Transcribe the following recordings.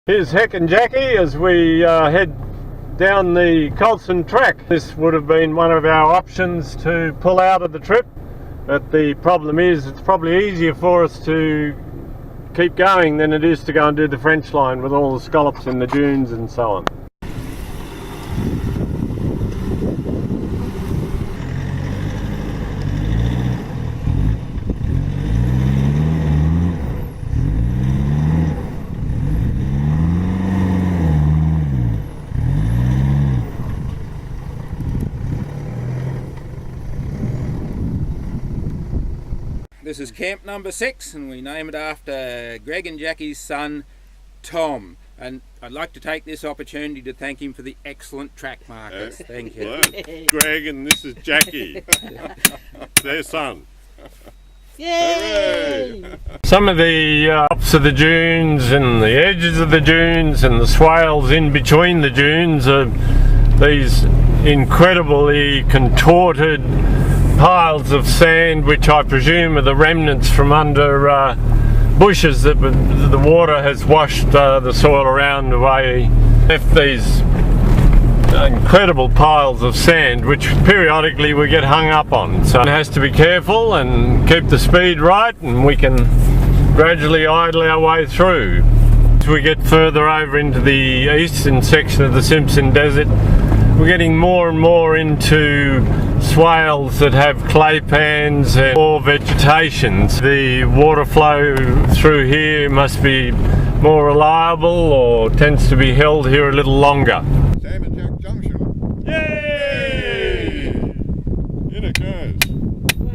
Here's Heck and Jackie as we head down the Colson track. This would have been one of our options to pull out of the trip, but the problem is it's probably easier for us to keep going than it is to go and do the French line with all the scallops in the dunes and so on. This is camp number 6 and we name it after Greg and Jackie's son Tom, and I'd like to take this opportunity to thank him for the excellent track markers. Thank you. Well, Greg and this is Jackie, their son. Yay! Hooray! Some of the tops of the dunes and the edges of the dunes and the swales in between the dunes are these incredibly contorted piles of sand, which I presume are the remnants from under bushes that the water has washed the soil around away. Left these incredible piles of sand which periodically we get hung up on, so it has to be careful and keep the speed right, and we can gradually idle our way through. As we get further over into the eastern section of the Simpson Desert, we're getting more and more into swales that have clay pans and more vegetation. The water flow through here must be more reliable or tends to be held here a little longer. Sam and Jack Junction. Yay! In it goes.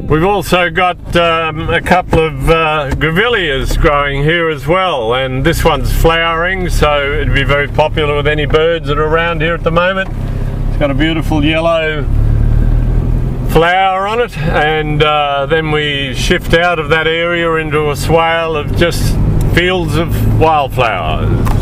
We've also got a couple of grevilleas growing here as well, and this one's flowering, so it'd be very popular with any birds that are around here at the moment. It's got a beautiful yellow flower on it, and then we shift out of that area into a swale of just fields of wildflowers.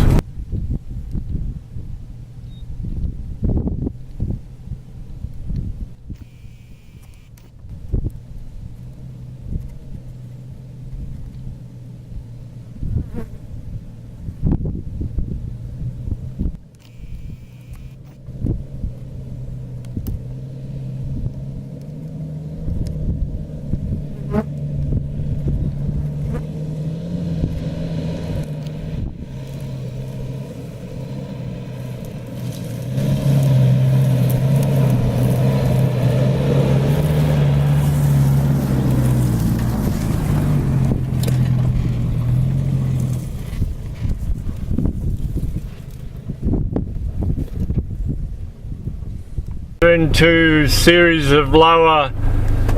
Into series of lower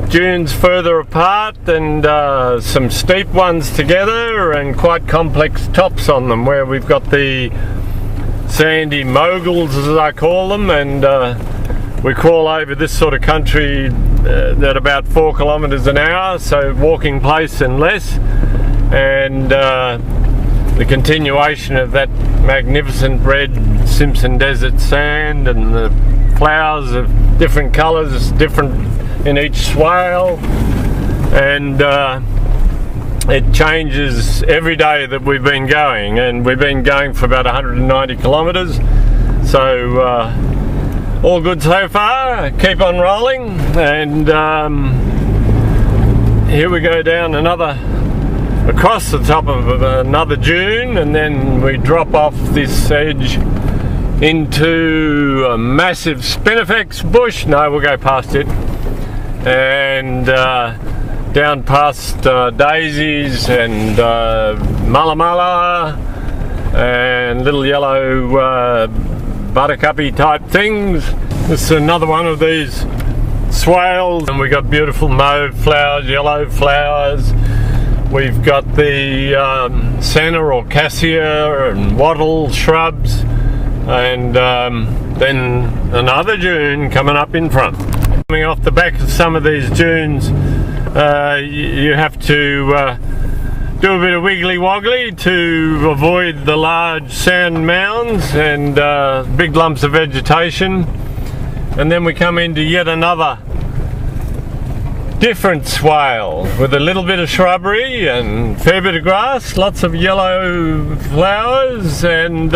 dunes further apart, and some steep ones together and quite complex tops on them, where we've got the sandy moguls, as I call them, and we crawl over this sort of country at about 4 kilometres an hour, so walking pace and less, and the continuation of that magnificent red Simpson Desert sand and the flowers of different colours, different in each swale, and it changes every day that we've been going, and we've been going for about 190 kilometres, so all good so far. Keep on rolling, and here we go down across the top of another dune, and then we drop off this edge into a massive spinifex bush. No, we'll go past it, and down past daisies and mulla and little yellow buttercuppy type things. This is another one of these swales, and we've got beautiful mauve flowers, yellow flowers. We've got the senna or cassia and wattle shrubs, and then another dune coming up in front. Coming off the back of some of these dunes, you have to do a bit of wiggly woggly to avoid the large sand mounds and big lumps of vegetation, and then we come into yet another different swale with a little bit of shrubbery and a fair bit of grass, lots of yellow flowers, and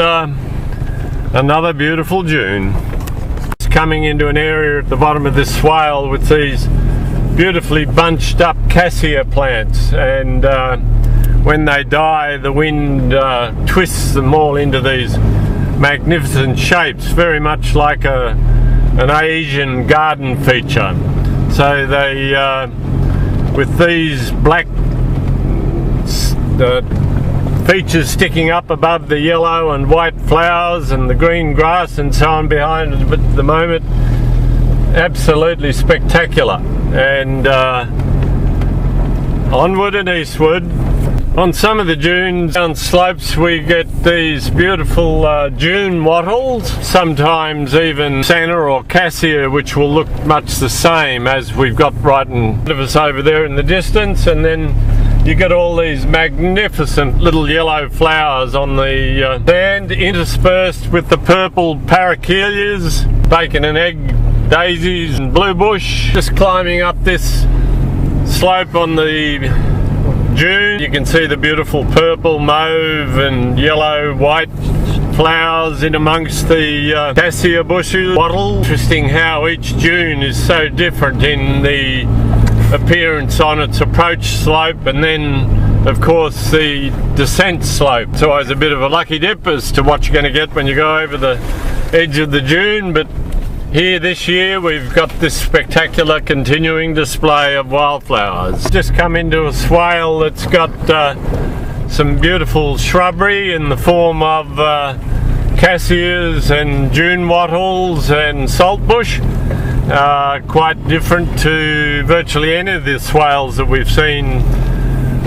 another beautiful dune. It's coming into an area at the bottom of this swale with these beautifully bunched up cassia plants, and when they die the wind twists them all into these magnificent shapes, very much like an Asian garden feature. So they, with these black features sticking up above the yellow and white flowers and the green grass and so on behind it at the moment, absolutely spectacular. And onward and eastward. On some of the dunes down slopes we get these beautiful dune wattles, sometimes even senna or cassia, which will look much the same as we've got right in front of us over there in the distance, and then you get all these magnificent little yellow flowers on the sand, interspersed with the purple parakeilias, bacon and egg daisies and blue bush. Just climbing up this slope on the dune, you can see the beautiful purple, mauve and yellow, white flowers in amongst the cassia bushes. Wattle. Interesting how each dune is so different in the appearance on its approach slope, and then of course the descent slope. It's always a bit of a lucky dip as to what you're going to get when you go over the edge of the dune, but here this year we've got this spectacular continuing display of wildflowers. Just come into a swale that's got some beautiful shrubbery in the form of cassias and dune wattles and saltbush. Quite different to virtually any of the swales that we've seen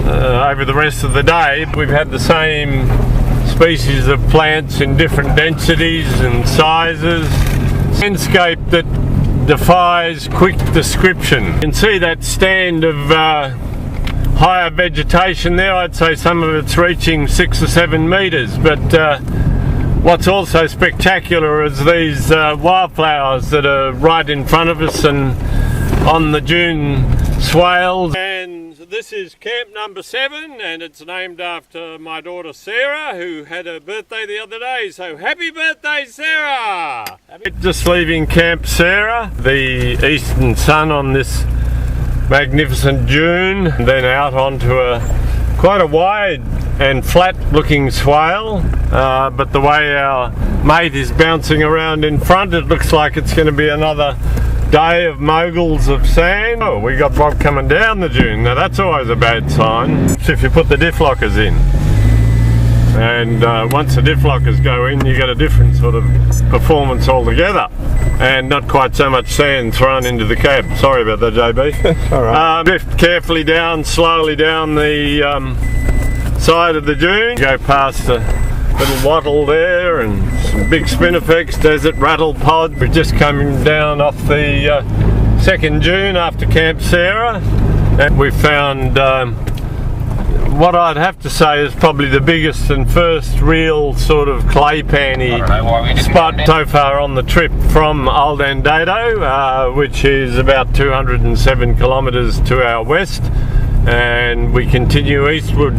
over the rest of the day. We've had the same species of plants in different densities and sizes. Landscape that defies quick description. You can see that stand of higher vegetation there. I'd say some of it's reaching 6 or 7 metres, but what's also spectacular is these wildflowers that are right in front of us and on the dune swales. And this is camp number 7, and it's named after my daughter Sarah, who had her birthday the other day, so happy birthday Sarah! Just leaving Camp Sarah, the eastern sun on this magnificent dune, and then out onto quite a wide and flat looking swale, but the way our mate is bouncing around in front, it looks like it's going to be another day of moguls of sand. Oh, we got Bob coming down the dune. Now that's always a bad sign if you put the diff lockers in. And once the diff lockers go in, you get a different sort of performance altogether, and not quite so much sand thrown into the cab. Sorry about that, JB. All right. Drift carefully down, slowly down the side of the dune. Go past the little wattle there and some big spinifex, desert rattle pod. We're just coming down off the second dune after Camp Sarah, and we found what I'd have to say is probably the biggest and first real sort of clay panny spot so far on the trip from Old Andado, which is about 207 kilometres to our west, and we continue eastward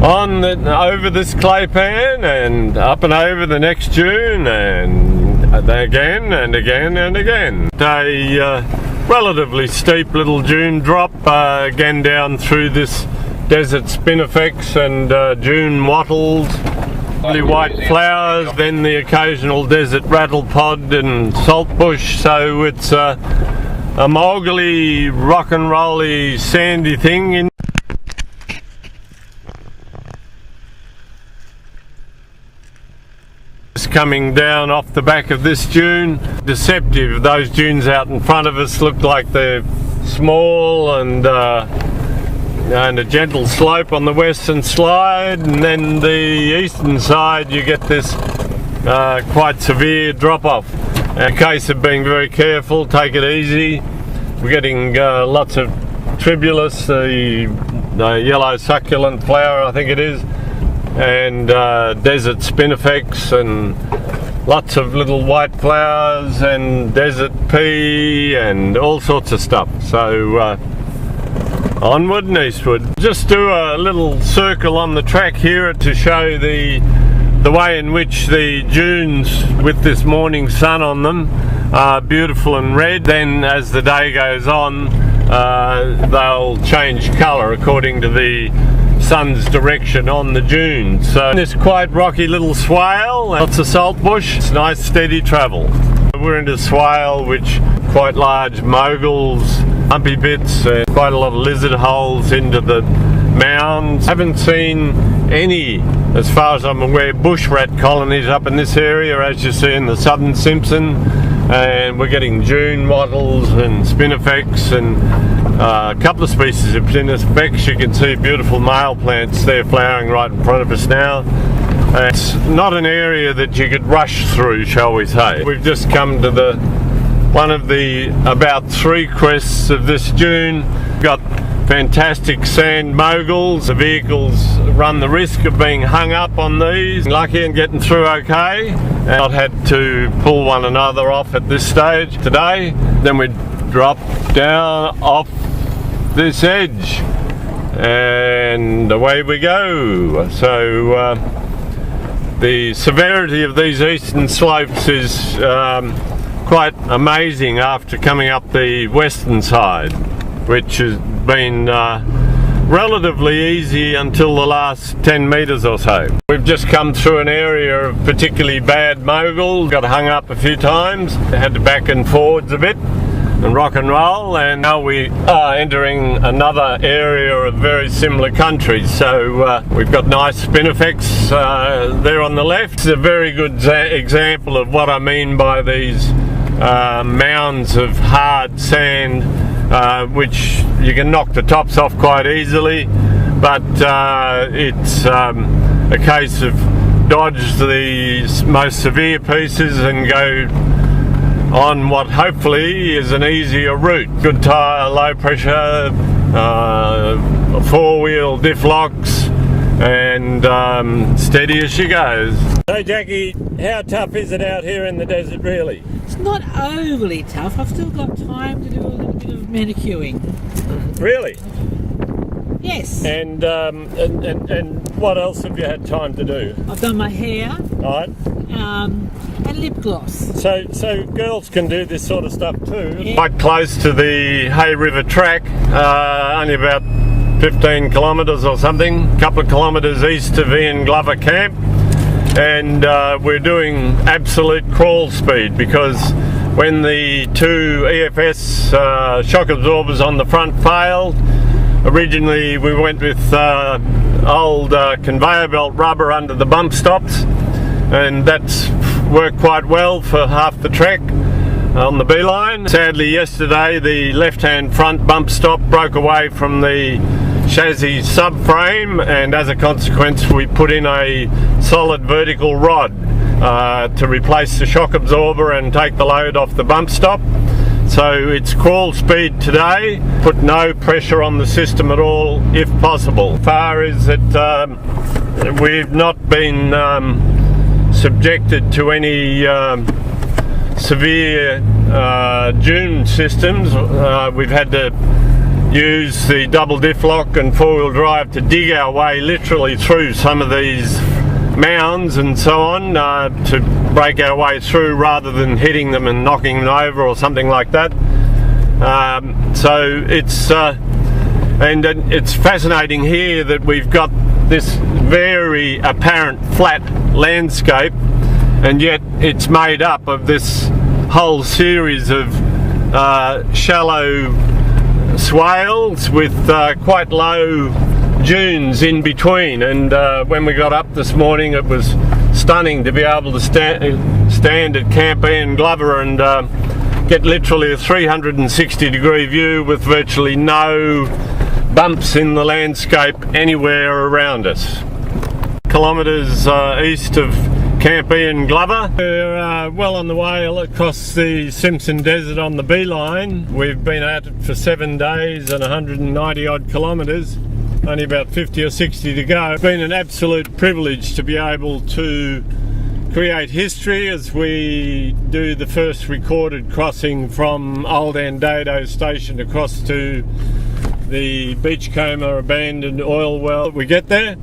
on over this clay pan and up and over the next dune, and again and again and again. A relatively steep little dune drop, again down through this desert spinifex and dune wattles, lovely white flowers, then the occasional desert rattle pod and saltbush. So it's a moguly, rock and rolly, sandy thing. Coming down off the back of this dune, deceptive. Those dunes out in front of us look like they're small and a gentle slope on the western side, and then the eastern side you get this quite severe drop off. In case of being very careful, take it easy. We're getting lots of tribulus, the yellow succulent flower I think it is, and desert spinifex and lots of little white flowers and desert pea and all sorts of stuff. So onward and eastward. Just do a little circle on the track here to show the way in which the dunes with this morning sun on them are beautiful and red. Then as the day goes on, they'll change colour according to the sun's direction on the dunes. So this quite rocky little swale, lots of saltbush, it's nice steady travel. We're into swale, which quite large moguls, humpy bits, quite a lot of lizard holes into the mounds. Haven't seen any, as far as I'm aware, bush rat colonies up in this area, as you see in the southern Simpson, and we're getting dune wattles and spinifex and a couple of species of spinifex. You can see beautiful male plants there flowering right in front of us now. It's not an area that you could rush through, shall we say. We've just come to one of the about 3 crests of this dune. Got fantastic sand moguls. The vehicles run the risk of being hung up on these. Lucky and getting through okay. And I've had to pull one another off at this stage today. Then we drop down off this edge and away we go. So the severity of these eastern slopes is quite amazing after coming up the western side, which has been relatively easy until the last 10 metres or so. We've just come through an area of particularly bad mogul, got hung up a few times, had to back and forwards a bit and rock and roll, and now we are entering another area of very similar country. So we've got nice spinifex there on the left. It's a very good example of what I mean by these mounds of hard sand, which you can knock the tops off quite easily, but it's a case of dodge the most severe pieces and go on what hopefully is an easier route. Good tyre, low pressure, 4-wheel diff locks, and steady as she goes. So Jackie, how tough is it out here in the desert really? It's not overly tough. I've still got time to do a little bit of manicuring. Really? Yes. And what else have you had time to do? I've done my hair. Right. And lip gloss. So girls can do this sort of stuff too. Yeah. Quite close to the Hay River track, only about 15 kilometres or something, a couple of kilometres east of Ian Glover Camp, and we're doing absolute crawl speed because when the 2 EFS shock absorbers on the front failed, originally we went with old conveyor belt rubber under the bump stops, and that's worked quite well for half the trek on the beeline. Sadly yesterday the left hand front bump stop broke away from the chassis subframe, and as a consequence we put in a solid vertical rod to replace the shock absorber and take the load off the bump stop. So it's crawl speed today, put no pressure on the system at all if possible. Far is that we've not been subjected to any severe dune systems. We've had to use the double diff lock and 4-wheel drive to dig our way literally through some of these mounds and so on, to break our way through rather than hitting them and knocking them over or something like that. So it's and it's fascinating here that we've got this very apparent flat landscape, and yet it's made up of this whole series of shallow swales with quite low dunes in between. And when we got up this morning, it was stunning to be able to stand at Camp Ian Glover and get literally a 360-degree view with virtually no bumps in the landscape anywhere around us. Kilometres east of Camp Ian Glover. We're well on the way across the Simpson Desert on the beeline. We've been at it for 7 days and 190 odd kilometres, only about 50 or 60 to go. It's been an absolute privilege to be able to create history as we do the first recorded crossing from Old Andado station across to the Beachcomber abandoned oil well. We get there.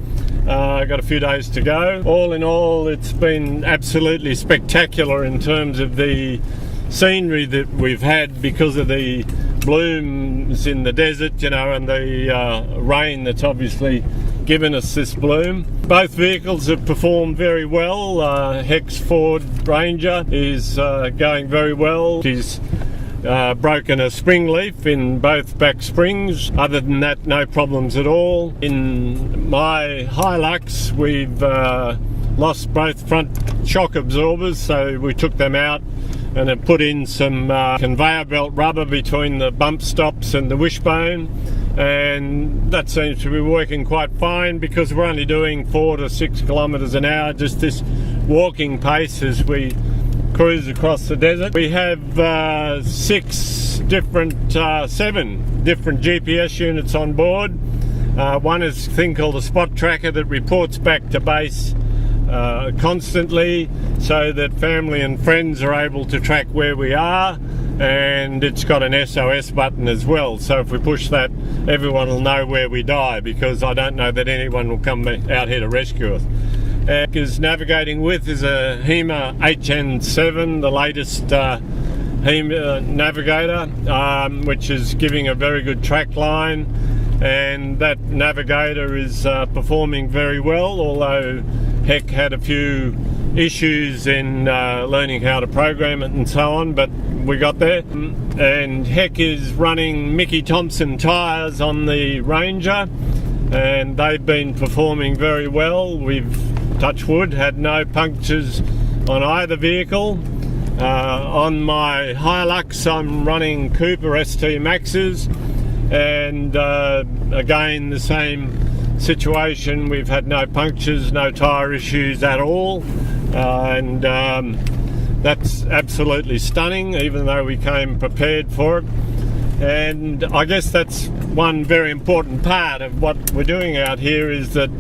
Got a few days to go. All in all, it's been absolutely spectacular in terms of the scenery that we've had because of the blooms in the desert, you know, and the rain that's obviously given us this bloom. Both vehicles have performed very well. Heck's Ford Ranger is going very well. She's broken a spring leaf in both back springs. Other than that, no problems at all. In my Hilux, we've lost both front shock absorbers, so we took them out and have put in some conveyor belt rubber between the bump stops and the wishbone, and that seems to be working quite fine because we're only doing 4 to 6 kilometres an hour, just this walking pace as we cruise across the desert. We have 7 different GPS units on board. One is a thing called a spot tracker that reports back to base constantly so that family and friends are able to track where we are, and it's got an SOS button as well, so if we push that, everyone will know where we die, because I don't know that anyone will come out here to rescue us. Is navigating with is a HEMA HN7, the latest HEMA navigator, which is giving a very good track line, and that navigator is performing very well, although Heck had a few issues in learning how to program it and so on, but we got there. And Heck is running Mickey Thompson tyres on the Ranger, and they've been performing very well. We've, touch wood, had no punctures on either vehicle. On my Hilux I'm running Cooper ST Maxes, and again the same situation. We've had no punctures, no tyre issues at all, and that's absolutely stunning, even though we came prepared for it. And I guess that's one very important part of what we're doing out here, is that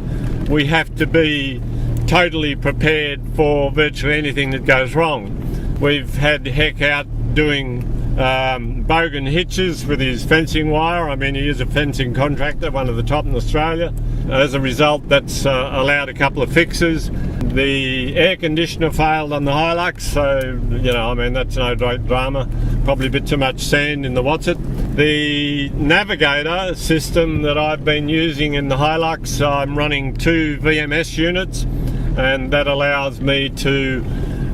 we have to be totally prepared for virtually anything that goes wrong. We've had Heck out doing bogan hitches with his fencing wire. I mean, he is a fencing contractor, one of the top in Australia. As a result, that's allowed a couple of fixes. The air conditioner failed on the Hilux, so, you know, I mean, that's no great drama. Probably a bit too much sand in the what's-it. The navigator system that I've been using in the Hilux, I'm running 2 VMS units, and that allows me to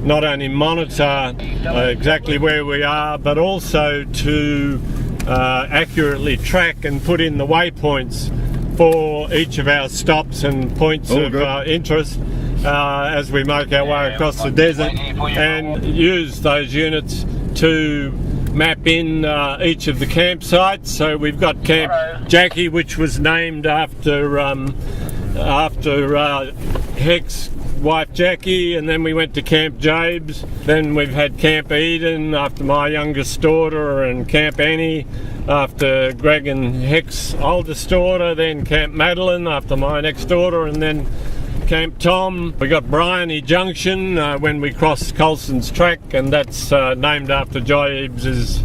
not only monitor exactly where we are, but also to accurately track and put in the waypoints for each of our stops and points of interest as we make our way across the desert, and use those units to map in each of the campsites. So we've got Camp Jackie, which was named after Heck's wife Jackie, and then we went to Camp Jabes. Then we've had Camp Eden after my youngest daughter, and Camp Annie after Greg and Heck's oldest daughter, then Camp Madeline after my next daughter, and then Camp Tom. We got Bryony Junction when we crossed Colson's Track, and that's named after Jabes'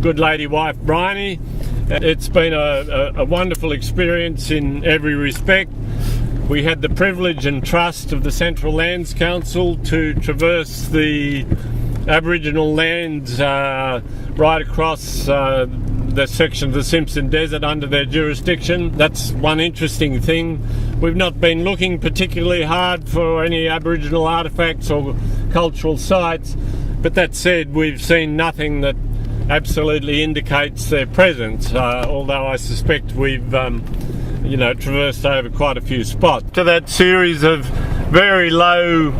good lady wife Bryony. It's been a wonderful experience in every respect. We had the privilege and trust of the Central Lands Council to traverse the Aboriginal lands right across the section of the Simpson Desert under their jurisdiction. That's one interesting thing. We've not been looking particularly hard for any Aboriginal artefacts or cultural sites, but that said, we've seen nothing that absolutely indicates their presence, although I suspect we've traversed over quite a few spots. To that series of very low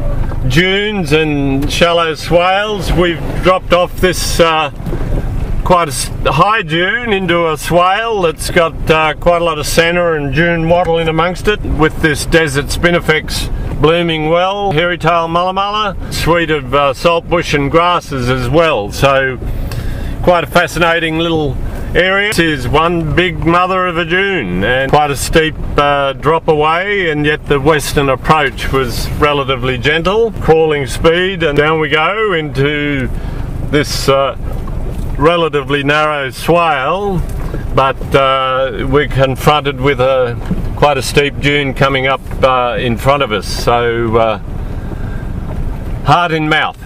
dunes and shallow swales, we've dropped off this quite a high dune into a swale that's got quite a lot of senna and dune wattle in amongst it, with this desert spinifex blooming well, hairy-tail mulla, suite of saltbush and grasses as well. So quite a fascinating little area. This is one big mother of a dune and quite a steep drop away, and yet the western approach was relatively gentle, crawling speed, and down we go into this relatively narrow swale, but we're confronted with quite a steep dune coming up in front of us, so heart in mouth.